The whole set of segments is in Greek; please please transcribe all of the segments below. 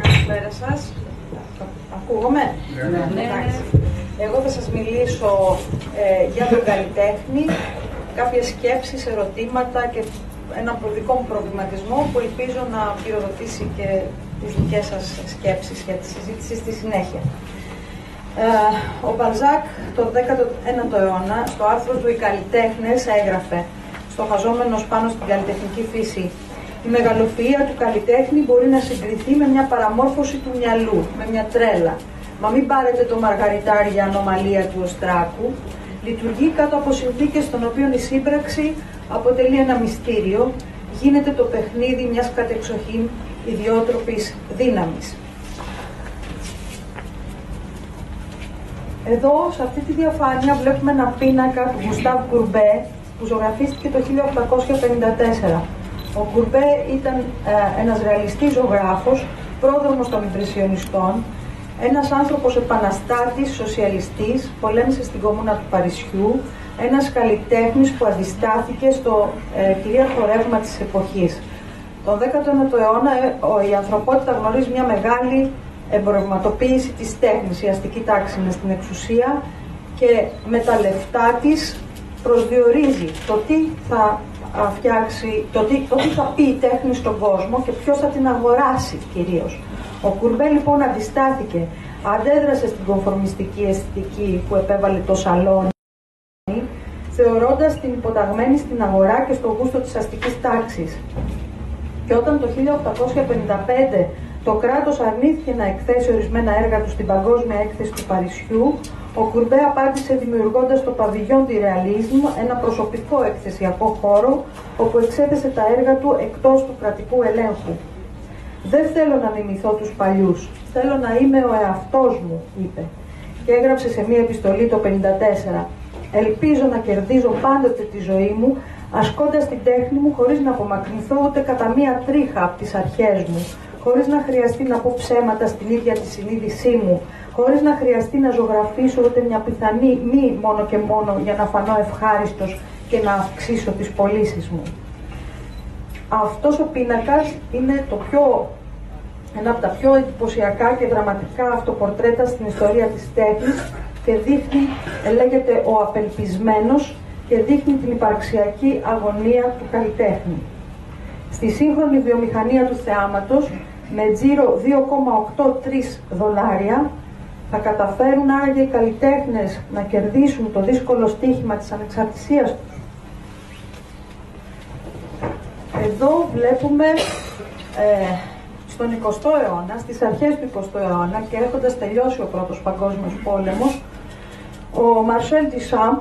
Καλησπέρα σας. Ακούγομαι? Ναι. Εγώ θα σας μιλήσω για τον καλλιτέχνη, κάποιες σκέψεις, ερωτήματα και έναν δικό μου προβληματισμό που ελπίζω να πυροδοτήσει και τις δικές σας σκέψεις για τη συζήτηση στη συνέχεια. Ο Μπαλζάκ το 19ο αιώνα, στο άρθρο του «Οι καλλιτέχνες» έγραφε «Στοχαζόμενος πάνω στην καλλιτεχνική φύση, η μεγαλοφυΐα του καλλιτέχνη μπορεί να συγκριθεί με μια παραμόρφωση του μυαλού, με μια τρέλα. Μα μην πάρετε το μαργαριτάρι για ανομαλία του οστράκου. Λειτουργεί κάτω από συνθήκες των οποίων η σύμπραξη αποτελεί ένα μυστήριο, γίνεται το παιχνίδι μιας κατεξοχήν ιδιότροπης δύναμης». Εδώ, σε αυτή τη διαφάνεια, βλέπουμε ένα πίνακα του Γκουστάβ Κουρμπέ που ζωγραφίστηκε το 1854. Ο Κουρμπέ ήταν ένας ρεαλιστής ζωγράφος, πρόδρομος των Ιμπρεσιονιστών, ένας άνθρωπος επαναστάτης, σοσιαλιστής, πολέμησε στην Κομμούνα του Παρισιού, ένας καλλιτέχνης που αντιστάθηκε στο κυρίαρχο ρεύμα της εποχής. Τον 19ο αιώνα η ανθρωπότητα γνωρίζει μια μεγάλη εμπορευματοποίηση της τέχνης. Η αστική τάξη είναι στην εξουσία και με τα λεφτά της προσδιορίζει το τι θα φτιάξει, το τι θα πει η τέχνη στον κόσμο και ποιος θα την αγοράσει κυρίως. Ο Κουρμπέ λοιπόν αντιστάθηκε, αντέδρασε στην κομφορμιστική αισθητική που επέβαλε το σαλόνι, θεωρώντας την υποταγμένη στην αγορά και στο γούστο της αστικής τάξης. Και όταν το 1855 το κράτος αρνήθηκε να εκθέσει ορισμένα έργα του στην Παγκόσμια Έκθεση του Παρισιού, ο Κουρμπέ απάντησε δημιουργώντας το Παβιλιόν du Realisme, ένα προσωπικό εκθεσιακό χώρο, όπου εξέθεσε τα έργα του εκτός του κρατικού ελέγχου. «Δεν θέλω να μιμηθώ τους παλιούς, θέλω να είμαι ο εαυτός μου», είπε. Και έγραψε σε μία επιστολή το 1954. «Ελπίζω να κερδίζω πάντοτε τη ζωή μου, ασκώντας την τέχνη μου χωρίς να απομακρυνθώ ούτε κατά μία τρίχα από τις αρχές μου, χωρίς να χρειαστεί να πω ψέματα στην ίδια τη συνείδησή μου, χωρίς να χρειαστεί να ζωγραφίσω ούτε μια πιθανή μη μόνο και μόνο για να φανώ ευχάριστος και να αυξήσω τις πωλήσεις μου». Αυτός ο πίνακας είναι ένα από τα πιο εντυπωσιακά και δραματικά αυτοπορτρέτα στην ιστορία της τέχνης και δείχνει, λέγεται ο απελπισμένος και δείχνει την υπαρξιακή αγωνία του καλλιτέχνη. Στη σύγχρονη βιομηχανία του θεάματος, με τζίρο $2,83, θα καταφέρουν άραγε οι καλλιτέχνες να κερδίσουν το δύσκολο στοίχημα της ανεξαρτησίας τους? Εδώ βλέπουμε στον 20ο αιώνα, στις αρχές του 20ου αιώνα και έχοντας τελειώσει ο Πρώτος Παγκόσμιος Πόλεμος, ο Μαρσέλ Ντισάμπ,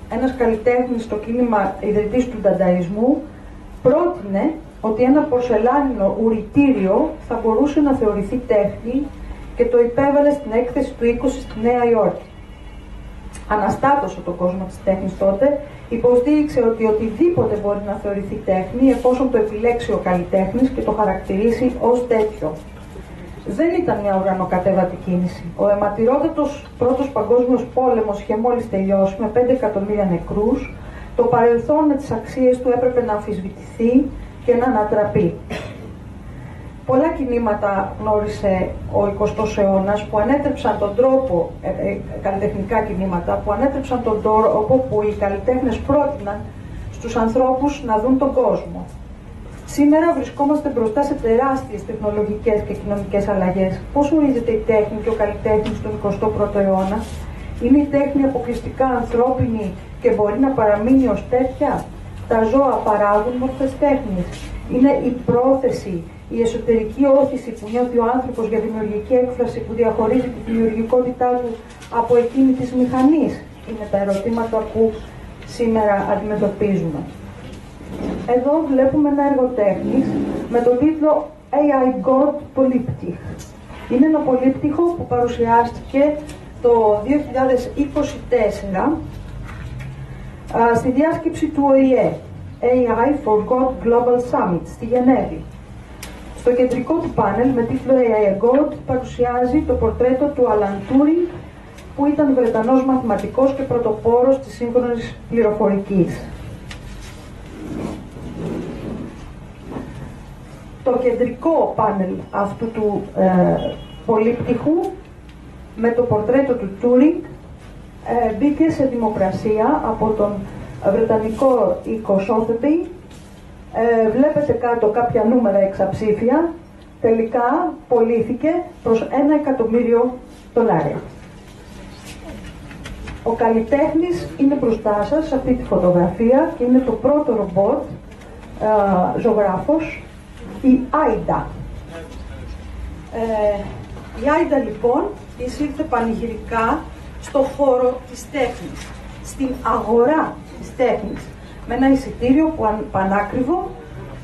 ένας καλλιτέχνης στο κίνημα ιδρυτής του ντανταϊσμού, πρότεινε ότι ένα πορσελάνινο ουρητήριο θα μπορούσε να θεωρηθεί τέχνη και το υπέβαλε στην έκθεση του 20 στη Νέα Υόρκη. Αναστάτωσε τον κόσμο της τέχνης τότε, υποστήριξε ότι οτιδήποτε μπορεί να θεωρηθεί τέχνη εφόσον το επιλέξει ο καλλιτέχνης και το χαρακτηρίσει ως τέτοιο. Δεν ήταν μια ουρανοκατέβατη κίνηση. Ο αιματηρότατος Πρώτος Παγκόσμιος Πόλεμος είχε μόλις τελειώσει με 5 εκατομμύρια νεκρούς, το παρελθόν με τις αξίες του έπρεπε να αμφισβητηθεί και να ανατραπεί. Πολλά κινήματα γνώρισε ο 20ος αιώνας που ανέτρεψαν τον τρόπο, καλλιτεχνικά κινήματα, που ανέτρεψαν τον τρόπο που οι καλλιτέχνες πρότειναν στους ανθρώπους να δουν τον κόσμο. Σήμερα βρισκόμαστε μπροστά σε τεράστιες τεχνολογικές και κοινωνικές αλλαγές. Πώς ορίζεται η τέχνη και ο καλλιτέχνης στον 21ο αιώνα? Είναι η τέχνη αποκλειστικά ανθρώπινη και μπορεί να παραμείνει ως τέτοια? Τα ζώα παράγουν μορφές τέχνης? Είναι η πρόθεση, η εσωτερική όθηση που νιώθει ο άνθρωπος για δημιουργική έκφραση που διαχωρίζει τη δημιουργικότητά του από εκείνη της μηχανής? Είναι τα ερωτήματα που σήμερα αντιμετωπίζουμε. Εδώ βλέπουμε ένα έργο τέχνης με τον τίτλο AI God Πολύπτυχ. Είναι ένα πολύπτυχο που παρουσιάστηκε το 2024 στη διάσκεψη του ΟΗΕ, AI for God Global Summit, στη Γενέβη. Στο κεντρικό του πάνελ με τίτλο AI God παρουσιάζει το πορτρέτο του Αλαν Τούρινγκ, που ήταν Βρετανός μαθηματικός και πρωτοπόρος της σύγχρονης πληροφορικής. Το κεντρικό πάνελ αυτού του πολύπτυχου με το πορτρέτο του Τούρινγκ μπήκε σε δημοπρασία από τον βρετανικό οίκο Sotheby. Βλέπετε κάτω κάποια νούμερα εξαψήφια. Τελικά πωλήθηκε προς $1.000.000. Ο καλλιτέχνης είναι μπροστά σας σε αυτή τη φωτογραφία και είναι το πρώτο ρομπότ ζωγράφος, η Άιντα. Η Άιντα λοιπόν εισήλθε πανηγυρικά στο χώρο της τέχνης, στην αγορά της τέχνης, με ένα εισιτήριο πανάκριβο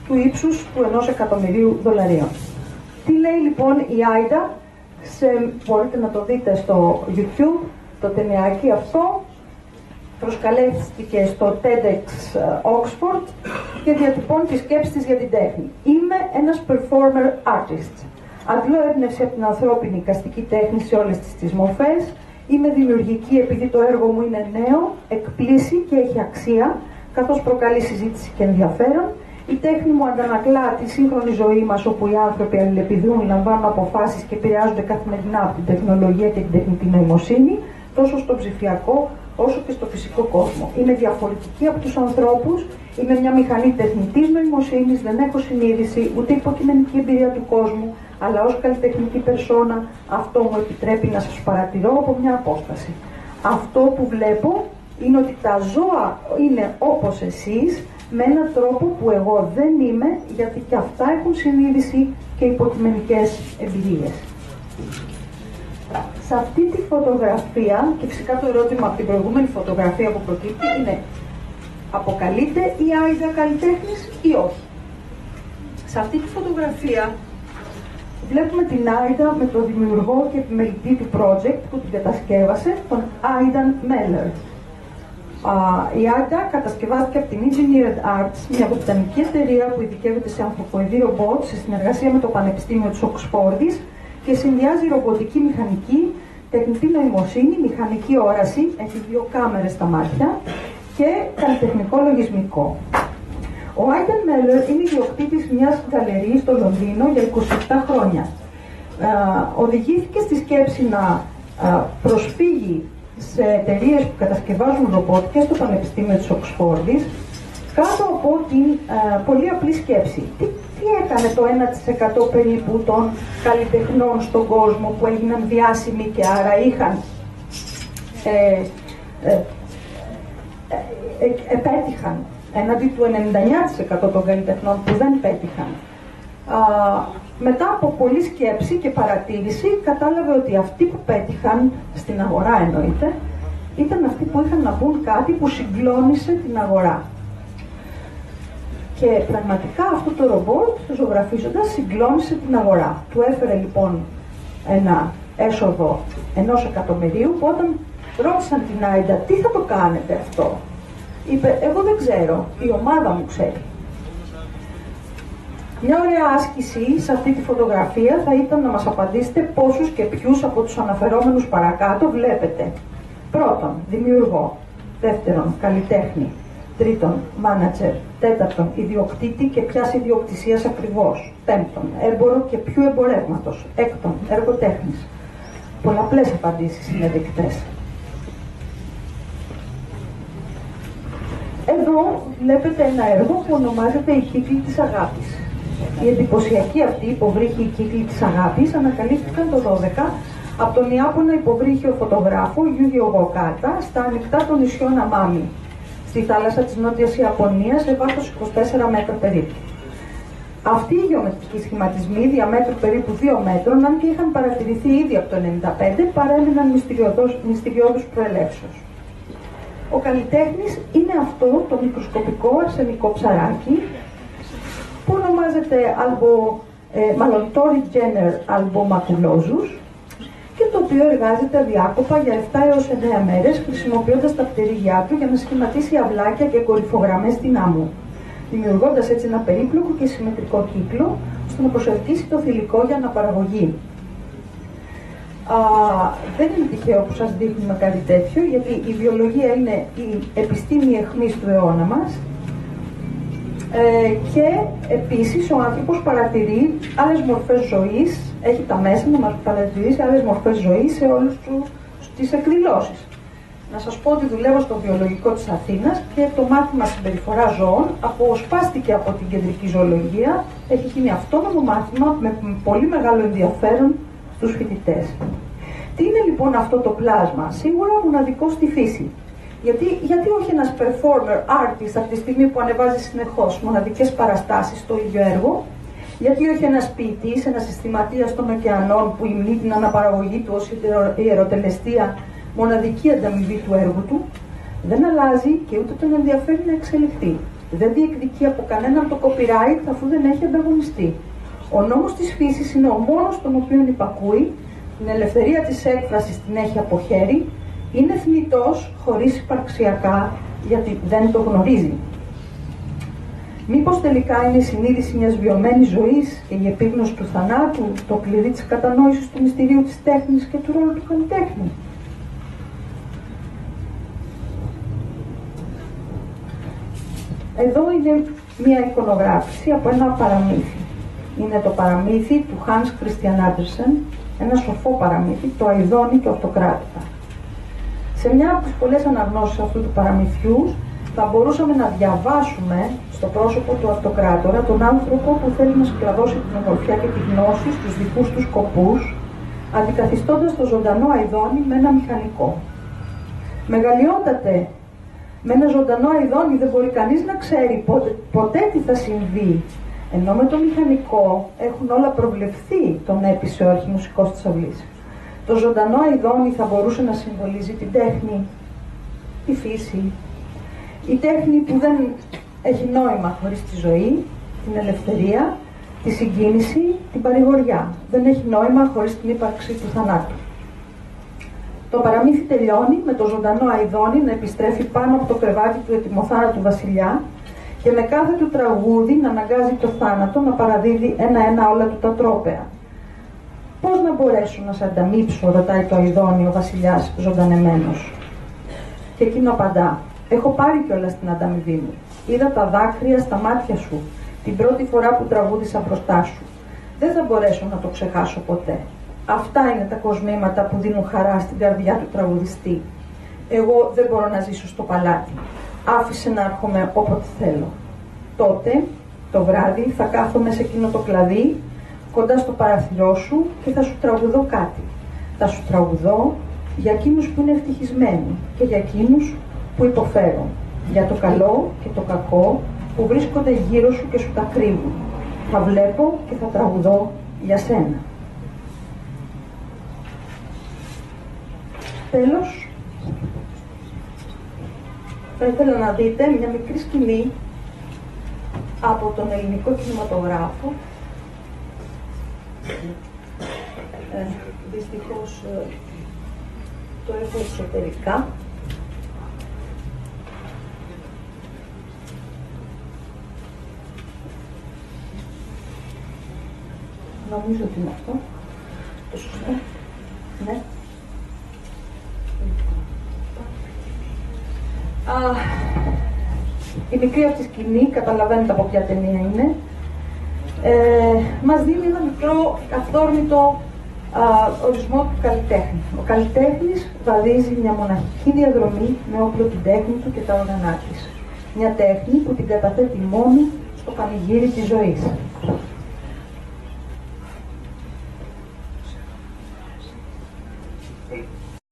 του ύψους του $1.000.000. Τι λέει λοιπόν η Άιντα, μπορείτε να το δείτε στο YouTube, το ταινιάκι αυτό, προσκαλέστηκε στο TEDx Oxford και διατυπώνει τις σκέψεις της για την τέχνη. Είμαι ένας performer artist. Αντλώ έμπνευση από την ανθρώπινη εικαστική τέχνη σε όλες τις μορφές. Είμαι δημιουργική επειδή το έργο μου είναι νέο, εκπλήσει και έχει αξία, καθώς προκαλεί συζήτηση και ενδιαφέρον. Η τέχνη μου αντανακλά τη σύγχρονη ζωή μας, όπου οι άνθρωποι αλληλεπιδρούν, λαμβάνουν αποφάσεις και επηρεάζονται καθημερινά από την τεχνολογία και την τεχνητή νοημοσύνη, τόσο στο ψηφιακό όσο και στο φυσικό κόσμο. Είμαι διαφορετική από τους ανθρώπους, είμαι μια μηχανή τεχνητής νοημοσύνης, δεν έχω συνείδηση ούτε υποκειμενική εμπειρία του κόσμου, αλλά ως καλλιτεχνική περσόνα αυτό μου επιτρέπει να σας παρατηρώ από μια απόσταση. Αυτό που βλέπω είναι ότι τα ζώα είναι όπως εσείς, με έναν τρόπο που εγώ δεν είμαι, γιατί και αυτά έχουν συνείδηση και υποκειμενικές εμπειρίες. Σε αυτή τη φωτογραφία, και φυσικά το ερώτημα από την προηγούμενη φωτογραφία που προκύπτει είναι, αποκαλείται η Άιντα καλλιτέχνης ή όχι? Σε αυτή τη φωτογραφία βλέπουμε την Άιντα με τον δημιουργό και επιμελητή του project που την κατασκεύασε, τον Άινταν Μέλλερ. Η Άιντα κατασκευάστηκε από την Engineered Arts, μια βρετανική εταιρεία που ειδικεύεται σε ανθρωποειδή ρομπότ σε συνεργασία με το Πανεπιστήμιο της Οξφόρδης και συνδυάζει ρομποτική μηχανική, τεχνητή νοημοσύνη, μηχανική όραση, έχει 2 κάμερες στα μάτια και καλλιτεχνικό λογισμικό. Ο Άινταν Μέλλερ είναι ιδιοκτήτης μιας γκαλερί στο Λονδίνο για 27 χρόνια. Οδηγήθηκε στη σκέψη να προσφύγει σε εταιρείες που κατασκευάζουν ρομπότ και στο Πανεπιστήμιο της Οξφόρδης κάτω από την πολύ απλή σκέψη. Τι έκανε το 1% περίπου των καλλιτεχνών στον κόσμο που έγιναν διάσημοι και άρα είχαν επέτυχαν έναντι του 99% των καλλιτεχνών που δεν πέτυχαν? Μετά από πολλή σκέψη και παρατήρηση κατάλαβε ότι αυτοί που πέτυχαν, στην αγορά εννοείται, ήταν αυτοί που είχαν να πούν κάτι που συγκλώνησε την αγορά. Και πραγματικά αυτό το ρομπότ, ζωγραφίζοντας, συγκλώνησε την αγορά. Του έφερε λοιπόν ένα έσοδο $1.000.000 που όταν ρώτησαν την Άιντα τι θα το κάνετε αυτό, είπε, εγώ δεν ξέρω, η ομάδα μου ξέρει. Μια ωραία άσκηση σε αυτή τη φωτογραφία θα ήταν να μας απαντήσετε πόσους και ποιους από τους αναφερόμενους παρακάτω βλέπετε. Πρώτον, δημιουργό. Δεύτερον, καλλιτέχνη. Τρίτον, μάνατζερ. Τέταρτον, ιδιοκτήτη και ποιας ιδιοκτησίας ακριβώς. Πέμπτον, έμπορο και ποιου εμπορεύματος. Έκτον, εργοτέχνης. Πολλαπλές απαντήσεις είναι δεκτές. Εδώ βλέπετε ένα έργο που ονομάζεται «Η κύκλη της αγάπης». Η εντυπωσιακή αυτή υποβρύχη «Η κύκλη της αγάπης» ανακαλύφθηκαν το 12 από τον Ιάπωνα υποβρύχιο φωτογράφο Γιούγιο Γοκάτα στα ανοιχτά των νησιών Αμάμι, στη θάλασσα της Νότιας Ιαπωνίας, σε βάθος 24 μέτρα περίπου. Αυτοί οι γεωμετρικοί σχηματισμοί διαμέτρου περίπου 2 μέτρων, αν και είχαν παρατηρηθεί ήδη από το 1995, παρέμειναν μυστηριώδους προελεύσεως. Ο καλλιτέχνης είναι αυτό το μικροσκοπικό αρσενικό ψαράκι που ονομάζεται Mallotori Jenner albomaculosus και το οποίο εργάζεται αδιάκοπα για 7 έως 9 μέρες χρησιμοποιώντας τα πτερίγια του για να σχηματίσει αυλάκια και κορυφογραμμές στην άμμο, δημιουργώντας έτσι ένα περίπλοκο και συμμετρικό κύκλο ώστε να προσελκύσει το θηλυκό για αναπαραγωγή. Δεν είναι τυχαίο που σας δείχνουμε κάτι τέτοιο, γιατί η βιολογία είναι η επιστήμη αιχμής του αιώνα μας Και επίσης ο άνθρωπος παρατηρεί άλλες μορφές ζωής, έχει τα μέσα να μας παρατηρήσει άλλες μορφές ζωής σε όλες τις εκδηλώσεις. Να σας πω ότι δουλεύω στο βιολογικό της Αθήνας και το μάθημα συμπεριφορά ζώων αποσπάστηκε από την κεντρική ζωολογία, έχει γίνει αυτόνομο μάθημα με πολύ μεγάλο ενδιαφέρον στους φοιτητές. Τι είναι λοιπόν αυτό το πλάσμα? Σίγουρα μοναδικό στη φύση. Γιατί όχι ένας performer, artist, από τη στιγμή που ανεβάζει συνεχώς μοναδικές παραστάσεις στο ίδιο έργο? Γιατί όχι ένας ποιητής, ένας συστηματίας των ωκεανών που υμνεί την αναπαραγωγή του ως ιεροτελεστία, μοναδική ανταμοιβή του έργου του? Δεν αλλάζει και ούτε τον ενδιαφέρει να εξελιχθεί. Δεν διεκδικεί από κανέναν το copyright αφού δεν έχει ανταγωνιστεί. Ο νόμος της φύσης είναι ο μόνος τον οποίο υπακούει, την ελευθερία της έκφρασης την έχει από χέρι, είναι θνητός χωρίς υπαρξιακά γιατί δεν το γνωρίζει. Μήπως τελικά είναι η συνείδηση μιας βιωμένης ζωής και η επίγνωση του θανάτου το κλειδί της κατανόησης του μυστηρίου της τέχνης και του ρόλου του καλλιτέχνη? Εδώ είναι μια εικονογράφηση από ένα παραμύθι. Είναι το παραμύθι του Hans Christian Andersen, ένα σοφό παραμύθι, το Αηδόνι και ο Αυτοκράτορα. Σε μια από τις πολλές αναγνώσεις αυτού του παραμυθιού θα μπορούσαμε να διαβάσουμε στο πρόσωπο του Αυτοκράτορα τον άνθρωπο που θέλει να σκλαβώσει την ομορφιά και τη γνώση στους δικούς του σκοπούς, αντικαθιστώντας το ζωντανό Αηδόνι με ένα μηχανικό. Μεγαλειότατε, με ένα ζωντανό Αηδόνι δεν μπορεί κανείς να ξέρει ποτέ τι θα συμβεί, ενώ με το μηχανικό έχουν όλα προβλεφθεί, τον έπεισε ο αρχιμουσικός της αυλής. Το ζωντανό Αηδόνι θα μπορούσε να συμβολίζει την τέχνη, τη φύση, η τέχνη που δεν έχει νόημα χωρίς τη ζωή, την ελευθερία, τη συγκίνηση, την παρηγοριά. Δεν έχει νόημα χωρίς την ύπαρξη του θανάτου. Το παραμύθι τελειώνει με το ζωντανό Αηδόνι να επιστρέφει πάνω από το κρεβάτι του ετοιμοθάνατου βασιλιά και με κάθε του τραγούδι να αναγκάζει το θάνατο να παραδίδει ένα-ένα όλα του τα τρόπαια. «Πώς να μπορέσω να σε ανταμείψω?» ρωτάει το Αηδόνι ο βασιλιάς ζωντανεμένος. Και εκείνο απαντά: «Έχω πάρει κιόλας την ανταμοιβή μου. Είδα τα δάκρυα στα μάτια σου την πρώτη φορά που τραγούδισα μπροστά σου. Δεν θα μπορέσω να το ξεχάσω ποτέ. Αυτά είναι τα κοσμήματα που δίνουν χαρά στην καρδιά του τραγουδιστή. Εγώ δεν μπορώ να ζήσω στο παλάτι. Άφησε να έρχομαι όποτε θέλω. Τότε, το βράδυ, θα κάθομαι σε εκείνο το κλαδί, κοντά στο παραθυρό σου και θα σου τραγουδώ κάτι. Θα σου τραγουδώ για εκείνους που είναι ευτυχισμένοι και για εκείνους που υποφέρουν. Για το καλό και το κακό που βρίσκονται γύρω σου και σου τα κρύβουν. Θα βλέπω και θα τραγουδώ για σένα». Τέλος, θα ήθελα να δείτε μια μικρή σκηνή από τον ελληνικό κινηματογράφο. Δυστυχώς το έχω εξωτερικά. Νομίζω ότι είναι αυτό. Το σωστό. Ναι. Η μικρή αυτή σκηνή, καταλαβαίνετε από ποια ταινία είναι, μας δίνει ένα μικρό αυθόρμητο ορισμό του καλλιτέχνη. Ο καλλιτέχνης βαδίζει μια μοναχική διαδρομή με όπλο την τέχνη του και τα όργανά της. Μια τέχνη που την καταθέτει μόνο στο πανηγύρι της ζωής.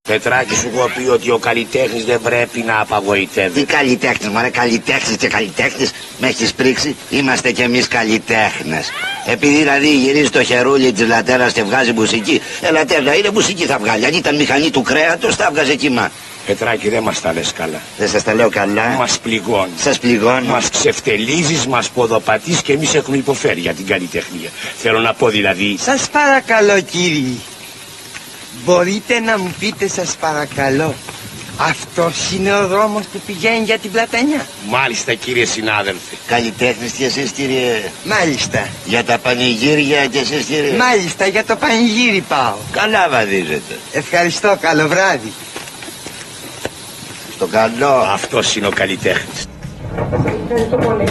Πετράκη, σου έχω πει ότι ο καλλιτέχνης δεν πρέπει να απαγοητεύει. Τι καλλιτέχνης, μωρέ, καλλιτέχνης και καλλιτέχνης, με έχεις πρίξει? Είμαστε κι εμείς καλλιτέχνες. Επειδή δηλαδή γυρίζει το χερούλι της λατέρας και βγάζει μουσική, λατέρα είναι μουσική θα βγάλει. Αν ήταν μηχανή του κρέατος θα βγάζει κύμα. Πετράκη, δεν μας τα λες καλά. Δεν σας τα λέω καλά. Μας πληγώνει. Σας πληγώνει. Μας ξεφτελίζεις, μας ποδοπατείς και εμείς έχουμε υποφέρει για την καλλιτεχνία. Θέλω να πω δηλαδή. Σας παρακαλώ κύριοι, μπορείτε να μου πείτε σας παρακαλώ, αυτός είναι ο δρόμος που πηγαίνει για την Πλατανιά? Μάλιστα κύριε συνάδελφε. Καλλιτέχνης κι εσείς κύριε? Μάλιστα. Για τα πανηγύρια κι εσείς κύριε? Μάλιστα, για το πανηγύρι πάω. Καλά βαδίζετε. Ευχαριστώ, καλό βράδυ. Στο καλό. Αυτός είναι ο καλλιτέχνης. Ευχαριστώ πολύ.